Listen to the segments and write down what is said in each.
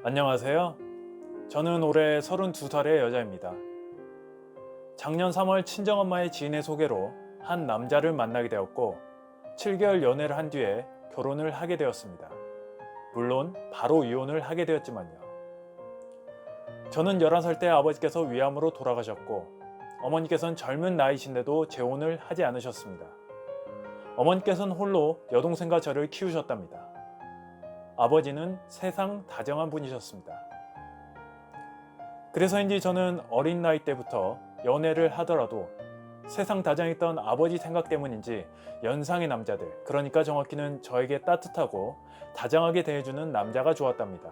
안녕하세요. 저는 올해 32살의 여자입니다. 작년 3월 친정엄마의 지인의 소개로 한 남자를 만나게 되었고 7개월 연애를 한 뒤에 결혼을 하게 되었습니다. 물론 바로 이혼을 하게 되었지만요. 저는 11살 때 아버지께서 위암으로 돌아가셨고 어머니께서는 젊은 나이신데도 재혼을 하지 않으셨습니다. 어머니께서는 홀로 여동생과 저를 키우셨답니다. 아버지는 세상 다정한 분이셨습니다. 그래서인지 저는 어린 나이 때부터 연애를 하더라도 세상 다정했던 아버지 생각 때문인지 연상의 남자들, 그러니까 정확히는 저에게 따뜻하고 다정하게 대해주는 남자가 좋았답니다.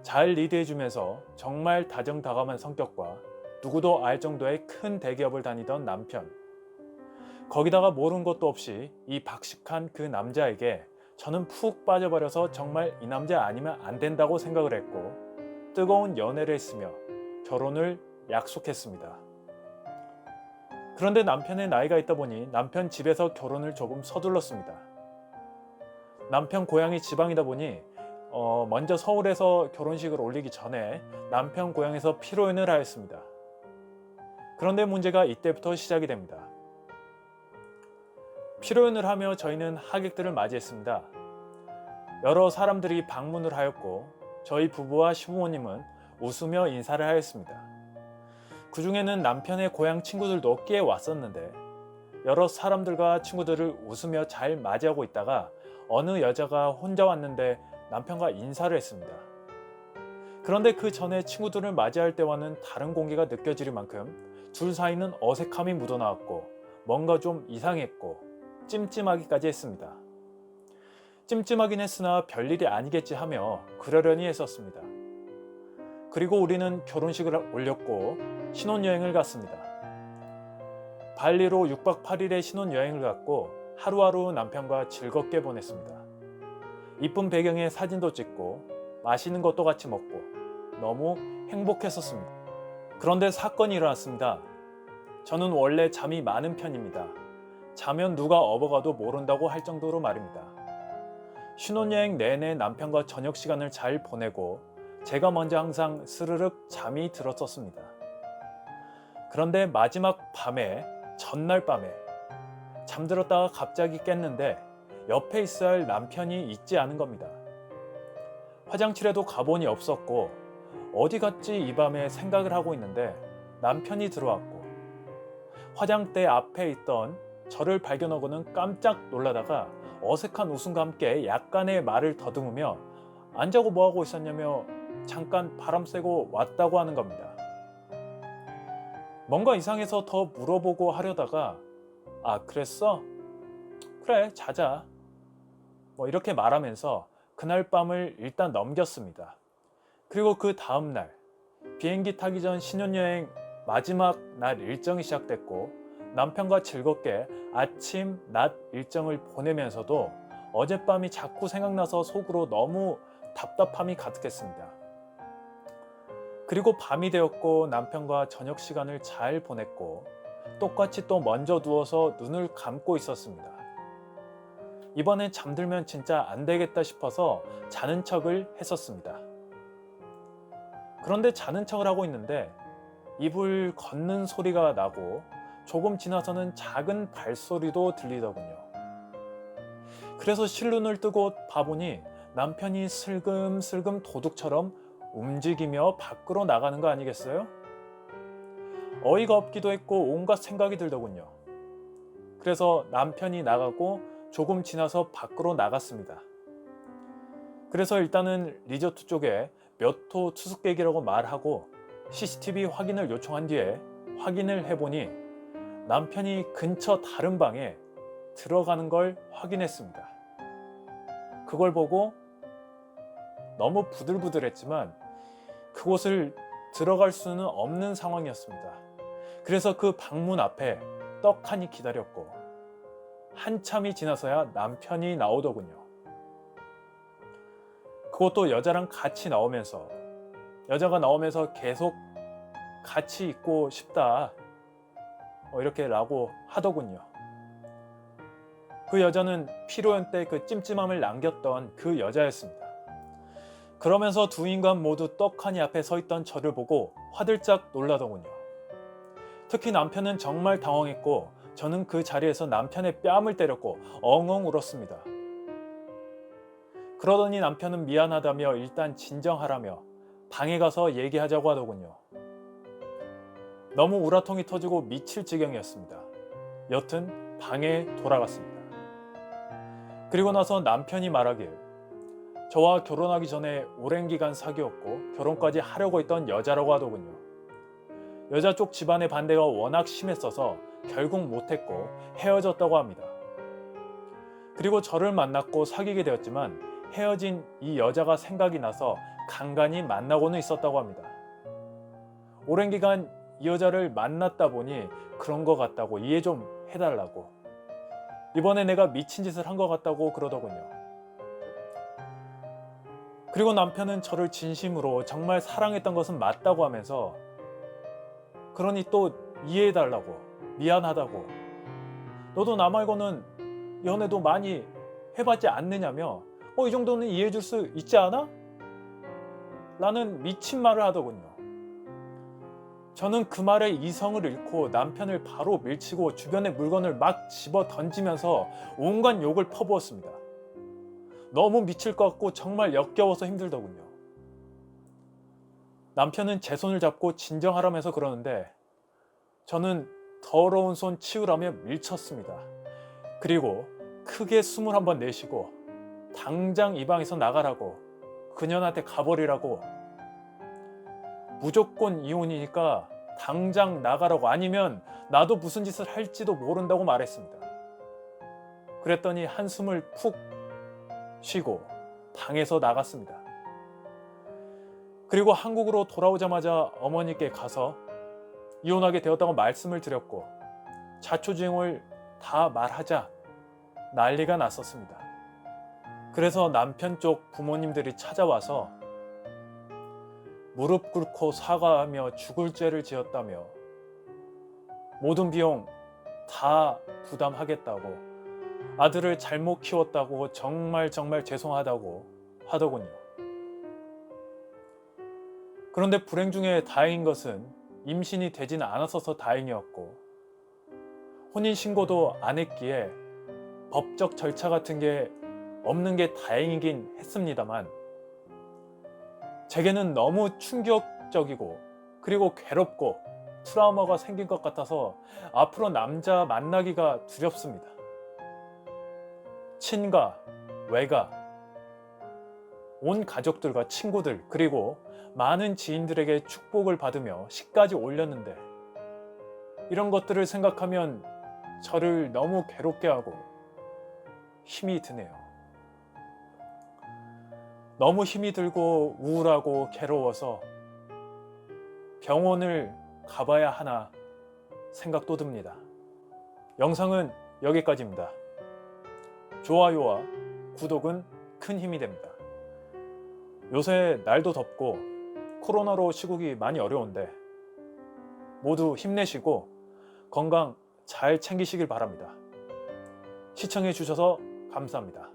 잘 리드해주면서 정말 다정다감한 성격과 누구도 알 정도의 큰 대기업을 다니던 남편. 거기다가 모르는 것도 없이 이 박식한 그 남자에게 저는 푹 빠져버려서 정말 이 남자 아니면 안 된다고 생각을 했고 뜨거운 연애를 했으며 결혼을 약속했습니다. 그런데 남편의 나이가 있다 보니 남편 집에서 결혼을 조금 서둘렀습니다. 남편 고향이 지방이다 보니 먼저 서울에서 결혼식을 올리기 전에 남편 고향에서 피로연을 하였습니다. 그런데 문제가 이때부터 시작이 됩니다. 피로연을 하며 저희는 하객들을 맞이했습니다. 여러 사람들이 방문을 하였고 저희 부부와 시부모님은 웃으며 인사를 하였습니다. 그 중에는 남편의 고향 친구들도 꽤 왔었는데 여러 사람들과 친구들을 웃으며 잘 맞이하고 있다가 어느 여자가 혼자 왔는데 남편과 인사를 했습니다. 그런데 그 전에 친구들을 맞이할 때와는 다른 공기가 느껴질 만큼 둘 사이는 어색함이 묻어나왔고 뭔가 좀 이상했고 찜찜하기까지 했습니다. 찜찜하긴 했으나 별일이 아니겠지 하며 그러려니 했었습니다. 그리고 우리는 결혼식을 올렸고 신혼여행을 갔습니다. 발리로 6박 8일의 신혼여행을 갔고 하루하루 남편과 즐겁게 보냈습니다. 이쁜 배경에 사진도 찍고 맛있는 것도 같이 먹고 너무 행복했었습니다. 그런데 사건이 일어났습니다. 저는 원래 잠이 많은 편입니다. 자면 누가 업어가도 모른다고 할 정도로 말입니다. 신혼여행 내내 남편과 저녁 시간을 잘 보내고 제가 먼저 항상 스르륵 잠이 들었었습니다. 그런데 마지막 밤에, 전날 밤에 잠들었다가 갑자기 깼는데 옆에 있어야 할 남편이 있지 않은 겁니다. 화장실에도 가보니 없었고 어디 갔지 이 밤에 생각을 하고 있는데 남편이 들어왔고 화장대 앞에 있던 저를 발견하고는 깜짝 놀라다가 어색한 웃음과 함께 약간의 말을 더듬으며 안 자고 뭐하고 있었냐며 잠깐 바람 쐬고 왔다고 하는 겁니다. 뭔가 이상해서 더 물어보고 하려다가 아 그랬어? 그래 자자 이렇게 말하면서 그날 밤을 일단 넘겼습니다. 그리고 그 다음날 비행기 타기 전 신혼여행 마지막 날 일정이 시작됐고 남편과 즐겁게 아침, 낮 일정을 보내면서도 어젯밤이 자꾸 생각나서 속으로 너무 답답함이 가득했습니다. 그리고 밤이 되었고 남편과 저녁 시간을 잘 보냈고 똑같이 또 먼저 누워서 눈을 감고 있었습니다. 이번엔 잠들면 진짜 안 되겠다 싶어서 자는 척을 했었습니다. 그런데 자는 척을 하고 있는데 이불 걷는 소리가 나고 조금 지나서는 작은 발소리도 들리더군요. 그래서 실눈을 뜨고 봐보니 남편이 슬금슬금 도둑처럼 움직이며 밖으로 나가는 거 아니겠어요? 어이가 없기도 했고 온갖 생각이 들더군요. 그래서 남편이 나가고 조금 지나서 밖으로 나갔습니다. 그래서 일단은 리조트 쪽에 몇 호 투숙객이라고 말하고 CCTV 확인을 요청한 뒤에 확인을 해보니 남편이 근처 다른 방에 들어가는 걸 확인했습니다. 그걸 보고 너무 부들부들했지만 그곳을 들어갈 수는 없는 상황이었습니다. 그래서 그 방문 앞에 떡하니 기다렸고 한참이 지나서야 남편이 나오더군요. 그것도 여자랑 같이 나오면서 여자가 나오면서 계속 같이 있고 싶다 이렇게 라고 하더군요. 그 여자는 피로연 때 그 찜찜함을 남겼던 그 여자였습니다. 그러면서 두 인간 모두 떡하니 앞에 서 있던 저를 보고 화들짝 놀라더군요. 특히 남편은 정말 당황했고 저는 그 자리에서 남편의 뺨을 때렸고 엉엉 울었습니다. 그러더니 남편은 미안하다며 일단 진정하라며 방에 가서 얘기하자고 하더군요. 너무 우라통이 터지고 미칠 지경이었습니다. 여튼 방에 돌아갔습니다. 그리고 나서 남편이 말하길 저와 결혼하기 전에 오랜 기간 사귀었고 결혼까지 하려고 했던 여자라고 하더군요. 여자 쪽 집안의 반대가 워낙 심했어서 결국 못했고 헤어졌다고 합니다. 그리고 저를 만났고 사귀게 되었지만 헤어진 이 여자가 생각이 나서 간간히 만나고는 있었다고 합니다. 오랜 기간 이 여자를 만났다 보니 그런 것 같다고 이해 좀 해달라고. 이번에 내가 미친 짓을 한 것 같다고 그러더군요. 그리고 남편은 저를 진심으로 정말 사랑했던 것은 맞다고 하면서 그러니 또 이해해달라고, 미안하다고, 너도 나 말고는 연애도 많이 해봤지 않느냐며 이 정도는 이해해줄 수 있지 않아? 라는 미친 말을 하더군요. 저는 그 말에 이성을 잃고 남편을 바로 밀치고 주변의 물건을 막 집어 던지면서 온갖 욕을 퍼부었습니다. 너무 미칠 것 같고 정말 역겨워서 힘들더군요. 남편은 제 손을 잡고 진정하라면서 그러는데 저는 더러운 손 치우라며 밀쳤습니다. 그리고 크게 숨을 한번 내쉬고 당장 이 방에서 나가라고, 그년한테 가버리라고, 무조건 이혼이니까 당장 나가라고, 아니면 나도 무슨 짓을 할지도 모른다고 말했습니다. 그랬더니 한숨을 푹 쉬고 방에서 나갔습니다. 그리고 한국으로 돌아오자마자 어머니께 가서 이혼하게 되었다고 말씀을 드렸고 자초지종을 다 말하자 난리가 났었습니다. 그래서 남편 쪽 부모님들이 찾아와서 무릎 꿇고 사과하며 죽을 죄를 지었다며 모든 비용 다 부담하겠다고, 아들을 잘못 키웠다고 정말 죄송하다고 하더군요. 그런데 불행 중에 다행인 것은 임신이 되지는 않았어서 다행이었고 혼인신고도 안 했기에 법적 절차 같은 게 없는 게 다행이긴 했습니다만 제게는 너무 충격적이고 그리고 괴롭고 트라우마가 생긴 것 같아서 앞으로 남자 만나기가 두렵습니다. 친가, 외가, 온 가족들과 친구들 그리고 많은 지인들에게 축복을 받으며 시까지 올렸는데 이런 것들을 생각하면 저를 너무 괴롭게 하고 힘이 드네요. 너무 힘이 들고 우울하고 괴로워서 병원을 가봐야 하나 생각도 듭니다. 영상은 여기까지입니다. 좋아요와 구독은 큰 힘이 됩니다. 요새 날도 덥고 코로나로 시국이 많이 어려운데 모두 힘내시고 건강 잘 챙기시길 바랍니다. 시청해 주셔서 감사합니다.